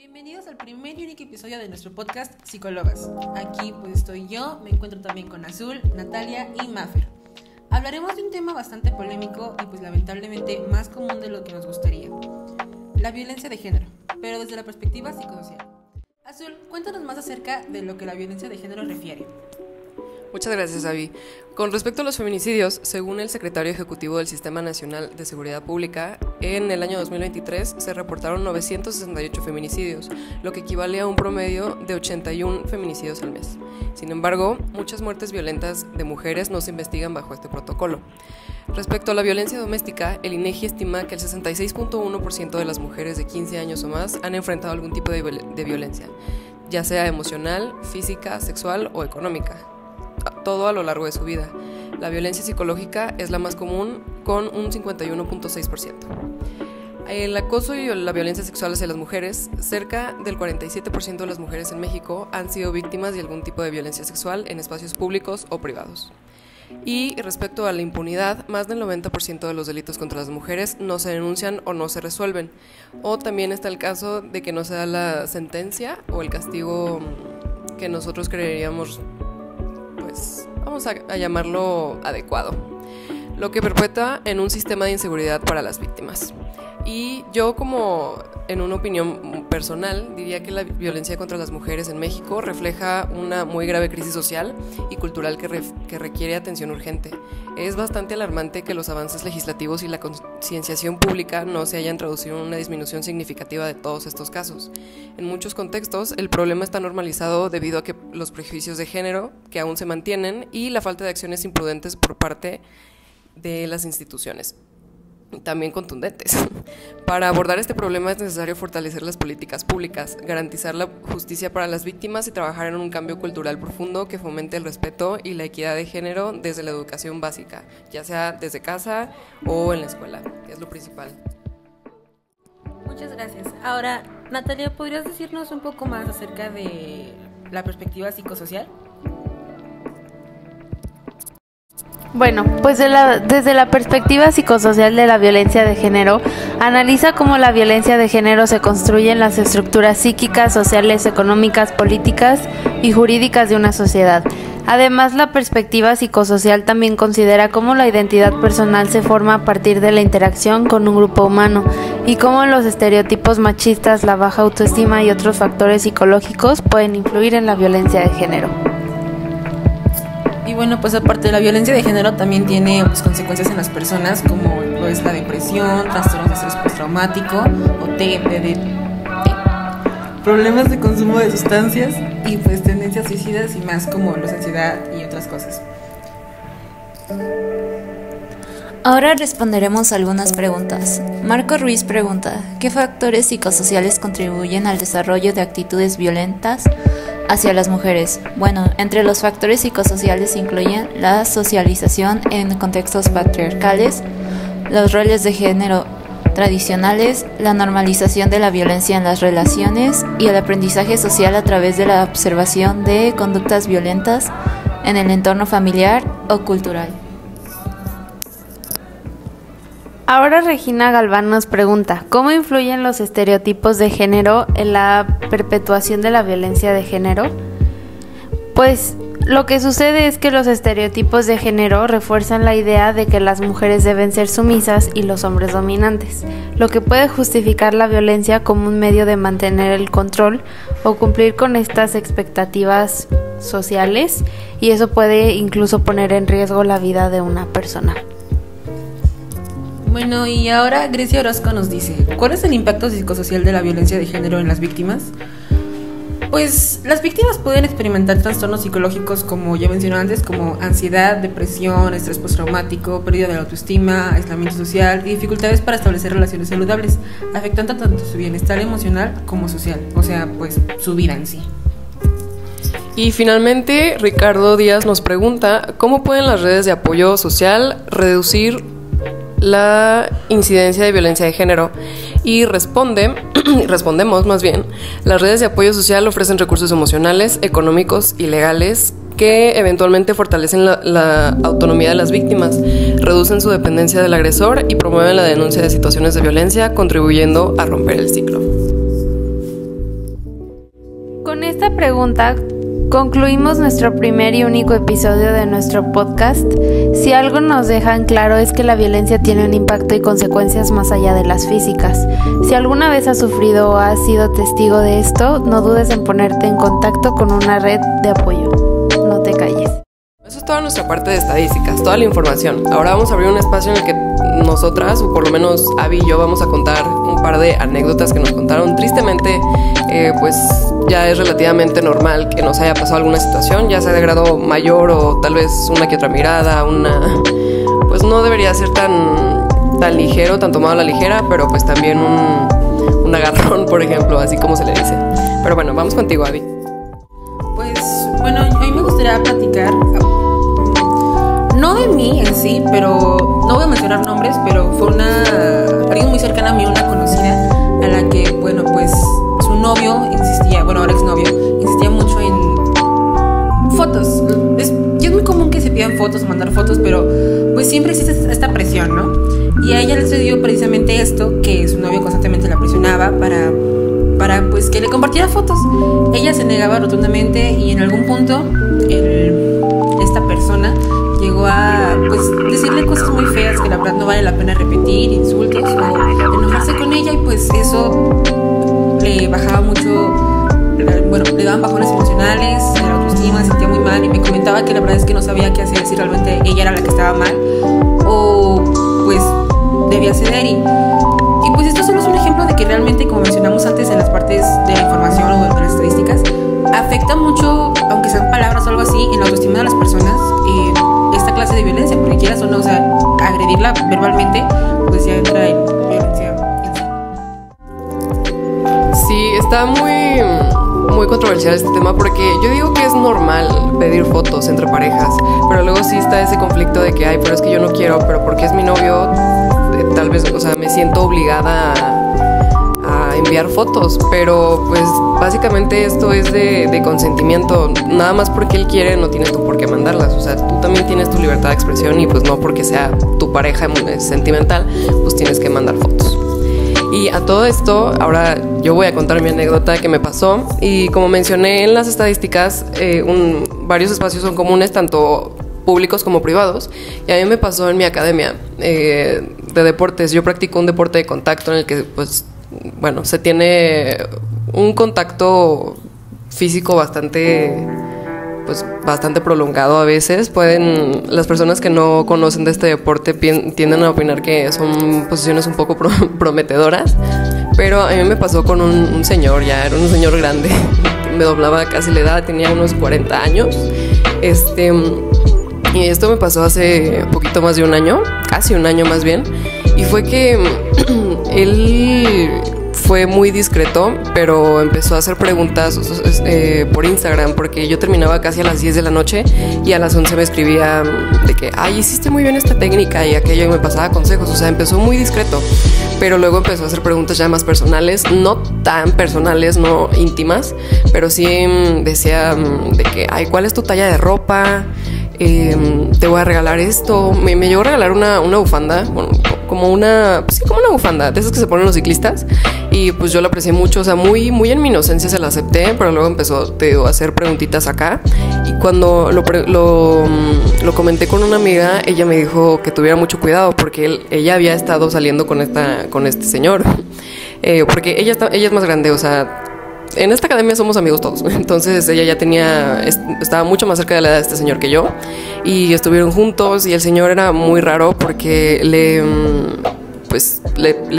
Bienvenidos al primer y único episodio de nuestro podcast Psicólogas. Aquí pues estoy yo, me encuentro también con Azul, Natalia y Mafer. Hablaremos de un tema bastante polémico y pues lamentablemente más común de lo que nos gustaría: la violencia de género, pero desde la perspectiva psicosocial. Azul, cuéntanos más acerca de lo que la violencia de género refiere. Muchas gracias, Avi. Con respecto a los feminicidios, según el secretario ejecutivo del Sistema Nacional de Seguridad Pública, en el año 2023 se reportaron 968 feminicidios, lo que equivale a un promedio de 81 feminicidios al mes. Sin embargo, muchas muertes violentas de mujeres no se investigan bajo este protocolo. Respecto a la violencia doméstica, el INEGI estima que el 66.1% de las mujeres de 15 años o más han enfrentado algún tipo de violencia, ya sea emocional, física, sexual o económica, todo a lo largo de su vida. La violencia psicológica es la más común, con un 51.6%. El acoso y la violencia sexual hacia las mujeres, cerca del 47% de las mujeres en México han sido víctimas de algún tipo de violencia sexual en espacios públicos o privados. Y respecto a la impunidad, más del 90% de los delitos contra las mujeres no se denuncian o no se resuelven. O también está el caso de que no se da la sentencia o el castigo que nosotros creeríamos, pues vamos a llamarlo adecuado, lo que perpetúa en un sistema de inseguridad para las víctimas. Y yo, como en una opinión personal, diría que la violencia contra las mujeres en México refleja una muy grave crisis social y cultural que requiere atención urgente. Es bastante alarmante que los avances legislativos y la concienciación pública no se hayan traducido en una disminución significativa de todos estos casos. En muchos contextos, el problema está normalizado debido a que los prejuicios de género que aún se mantienen y la falta de acciones imprudentes por parte de las instituciones, también contundentes. Para abordar este problema es necesario fortalecer las políticas públicas, garantizar la justicia para las víctimas y trabajar en un cambio cultural profundo que fomente el respeto y la equidad de género desde la educación básica, ya sea desde casa o en la escuela, que es lo principal. Muchas gracias. Ahora, Natalia, ¿podrías decirnos un poco más acerca de la perspectiva psicosocial? Bueno, pues desde la perspectiva psicosocial de la violencia de género, analiza cómo la violencia de género se construye en las estructuras psíquicas, sociales, económicas, políticas y jurídicas de una sociedad. Además, la perspectiva psicosocial también considera cómo la identidad personal se forma a partir de la interacción con un grupo humano y cómo los estereotipos machistas, la baja autoestima y otros factores psicológicos pueden influir en la violencia de género. Y bueno, pues aparte de la violencia de género también tiene consecuencias en las personas, como lo es la depresión, trastornos de estrés postraumático o TPD, problemas de consumo de sustancias y pues tendencias suicidas y más, como la ansiedad y otras cosas. Ahora responderemos algunas preguntas. Marco Ruiz pregunta: ¿qué factores psicosociales contribuyen al desarrollo de actitudes violentas hacia las mujeres? Bueno, entre los factores psicosociales incluyen la socialización en contextos patriarcales, los roles de género tradicionales, la normalización de la violencia en las relaciones y el aprendizaje social a través de la observación de conductas violentas en el entorno familiar o cultural. Ahora Regina Galván nos pregunta: ¿cómo influyen los estereotipos de género en la perpetuación de la violencia de género? Pues lo que sucede es que los estereotipos de género refuerzan la idea de que las mujeres deben ser sumisas y los hombres dominantes, lo que puede justificar la violencia como un medio de mantener el control o cumplir con estas expectativas sociales, y eso puede incluso poner en riesgo la vida de una persona. Bueno, y ahora Grecia Orozco nos dice: ¿cuál es el impacto psicosocial de la violencia de género en las víctimas? Pues las víctimas pueden experimentar trastornos psicológicos, como ya mencioné antes, como ansiedad, depresión, estrés postraumático, pérdida de la autoestima, aislamiento social y dificultades para establecer relaciones saludables, afectando tanto su bienestar emocional como social, o sea, pues su vida en sí. Y finalmente, Ricardo Díaz nos pregunta: ¿cómo pueden las redes de apoyo social reducir la incidencia de violencia de género? Y respondemos más bien: las redes de apoyo social ofrecen recursos emocionales, económicos y legales que eventualmente fortalecen la autonomía de las víctimas, reducen su dependencia del agresor y promueven la denuncia de situaciones de violencia, contribuyendo a romper el ciclo. Con esta pregunta concluimos nuestro primer y único episodio de nuestro podcast. Si algo nos deja en claro es que la violencia tiene un impacto y consecuencias más allá de las físicas. Si alguna vez has sufrido o has sido testigo de esto, no dudes en ponerte en contacto con una red de apoyo. No te calles. Eso es toda nuestra parte de estadísticas, toda la información. Ahora vamos a abrir un espacio en el que nosotras, o por lo menos Abby y yo, vamos a contar un par de anécdotas que nos contaron. Tristemente, pues ya es relativamente normal que nos haya pasado alguna situación, ya sea de grado mayor o tal vez una que otra mirada, pues no debería ser tan ligero, tan tomado a la ligera, pero pues también un agarrón, por ejemplo, así como se le dice. Pero bueno, vamos contigo, Abby. Pues bueno, a mí me gustaría platicar, no de mí en sí, pero no voy a mencionar nombres, pero fue alguien muy cercana a mí, una conocida, a la que, bueno, pues su novio insistía, bueno, ahora exnovio, insistía mucho en fotos. Es muy común que se pidan fotos o mandar fotos, pero pues siempre existe esta presión, ¿no? Y a ella le sucedió precisamente esto, que su novio constantemente la presionaba para pues que le compartiera fotos. Ella se negaba rotundamente y en algún punto esta persona llegó a pues decirle cosas muy feas que la verdad no vale la pena repetir, insultos o enojarse con ella, y pues eso le bajaba mucho, bueno, le daban bajones emocionales, la autoestima, se sentía muy mal y me comentaba que la verdad es que no sabía qué hacer, si realmente ella era la que estaba mal o pues debía ceder. Y pues esto solo es un ejemplo de que realmente, como mencionamos antes en las partes de la información o de las estadísticas, afecta mucho, aunque sean palabras o algo así, en la autoestima de las personas, esta clase de violencia, porque quieras o no, o sea, agredirla verbalmente, pues ya entra en violencia en sí. Sí, está muy controversial este tema, porque yo digo que es normal pedir fotos entre parejas, pero luego sí está ese conflicto de que, ay, pero es que yo no quiero, pero porque es mi novio, tal vez, o sea, me siento obligada a enviar fotos, pero pues básicamente esto es de consentimiento. Nada más porque él quiere no tienes tú por qué mandarlas, o sea, tú también tienes tu libertad de expresión y pues no porque sea tu pareja sentimental, pues tienes que mandar fotos. Y a todo esto, ahora yo voy a contar mi anécdota que me pasó, y como mencioné en las estadísticas, varios espacios son comunes, tanto públicos como privados, y a mí me pasó en mi academia de deportes. Yo practico un deporte de contacto en el que, pues, bueno, se tiene un contacto físico bastante prolongado a veces. Las personas que no conocen de este deporte tienden a opinar que son posiciones un poco prometedoras, pero a mí me pasó con un señor, ya era un señor grande, me doblaba casi la edad, tenía unos 40 años, y esto me pasó hace poquito más de un año, casi un año más bien, y fue que él fue muy discreto, pero empezó a hacer preguntas por Instagram, porque yo terminaba casi a las 10 de la noche y a las 11 me escribía de que, ay, hiciste muy bien esta técnica y aquello, y me pasaba consejos. O sea, empezó muy discreto, pero luego empezó a hacer preguntas ya más personales, no tan personales, no íntimas, pero sí decía de que, ay, ¿cuál es tu talla de ropa? Te voy a regalar esto. Me llegó a regalar una bufanda, bueno, como una bufanda de esas que se ponen los ciclistas, y pues yo la aprecié mucho, o sea, muy en mi inocencia se la acepté, pero luego empezó a hacer preguntitas acá, y cuando lo comenté con una amiga, ella me dijo que tuviera mucho cuidado, porque ella había estado saliendo con este señor, porque ella es más grande, o sea, en esta academia somos amigos todos, entonces ella ya estaba mucho más cerca de la edad de este señor que yo, y estuvieron juntos, y el señor era muy raro porque le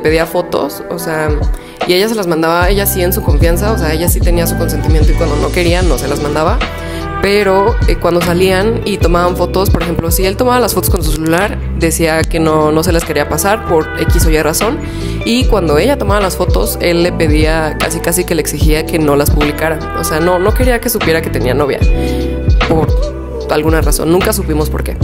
pedía fotos, o sea, y ella se las mandaba, ella sí en su confianza, o sea, ella sí tenía su consentimiento, y cuando no querían no se las mandaba. Pero cuando salían y tomaban fotos, por ejemplo, si él tomaba las fotos con su celular, decía que no se las quería pasar por X o Y razón. Y cuando ella tomaba las fotos, él le pedía, casi que le exigía que no las publicara. O sea, no quería que supiera que tenía novia, por alguna razón. Nunca supimos por qué.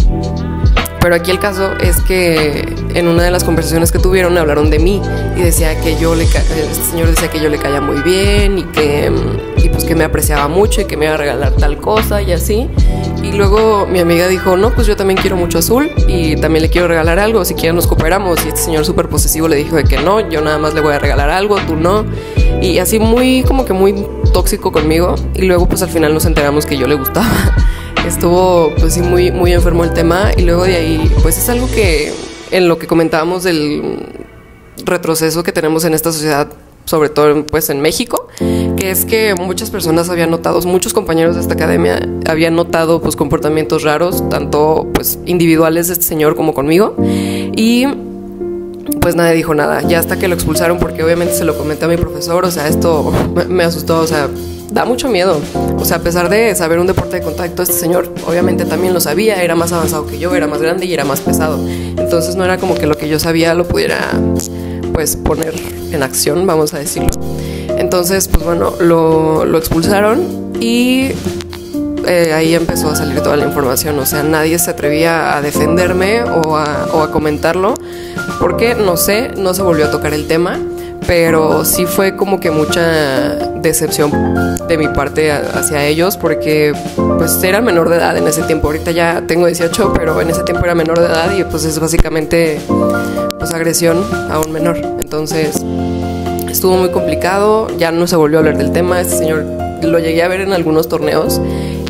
Pero aquí el caso es que en una de las conversaciones que tuvieron hablaron de mí, y decía que este señor decía que yo le caía muy bien, y pues que me apreciaba mucho y que me iba a regalar tal cosa y así. Y luego mi amiga dijo, no, pues yo también quiero mucho azul y también le quiero regalar algo, si quieren nos cooperamos. Y este señor súper posesivo le dijo de que no, yo nada más le voy a regalar algo, tú no. Y así muy, como que muy tóxico conmigo. Y luego pues al final nos enteramos que yo le gustaba. Estuvo pues sí muy, muy enfermo el tema. Y luego de ahí pues es algo que en lo que comentábamos del retroceso que tenemos en esta sociedad, sobre todo pues en México, que es que muchas personas habían notado, muchos compañeros de esta academia habían notado pues comportamientos raros, tanto pues individuales de este señor como conmigo, y pues nadie dijo nada, ya hasta que lo expulsaron, porque obviamente se lo comenté a mi profesor, o sea, esto me asustó, o sea, da mucho miedo, o sea, a pesar de saber un deporte de contacto, este señor obviamente también lo sabía, era más avanzado que yo, era más grande y era más pesado, entonces no era como que lo que yo sabía lo pudiera pues poner en acción, vamos a decirlo. Entonces, pues bueno, lo expulsaron y ahí empezó a salir toda la información. O sea, nadie se atrevía a defenderme o a comentarlo, porque no sé, no se volvió a tocar el tema, pero sí fue como que mucha decepción de mi parte hacia ellos, porque pues era menor de edad en ese tiempo. Ahorita ya tengo 18, pero en ese tiempo era menor de edad y pues es básicamente pues agresión a un menor. Entonces estuvo muy complicado, ya no se volvió a hablar del tema. Este señor lo llegué a ver en algunos torneos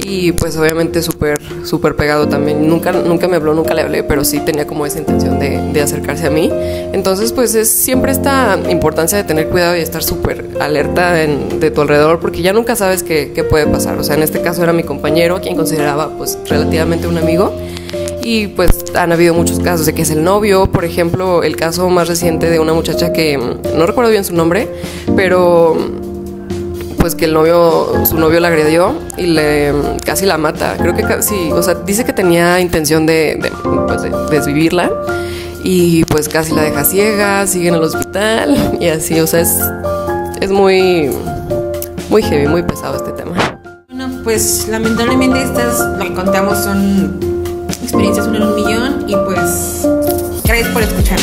y pues obviamente súper pegado también. Nunca me habló, nunca le hablé, pero sí tenía como esa intención de acercarse a mí. Entonces pues es siempre esta importancia de tener cuidado y estar súper alerta de tu alrededor, porque ya nunca sabes qué puede pasar. O sea, en este caso era mi compañero, quien consideraba pues relativamente un amigo. Y pues han habido muchos casos de que es el novio, por ejemplo, el caso más reciente de una muchacha que no recuerdo bien su nombre, pero pues que su novio la agredió y casi la mata. Creo que casi, o sea, dice que tenía intención de desvivirla y pues casi la deja ciega, sigue en el hospital y así, o sea, es muy, muy heavy, muy pesado este tema. Bueno, pues lamentablemente lo que contamos son experiencias 1 en 1 millón y pues gracias por escuchar.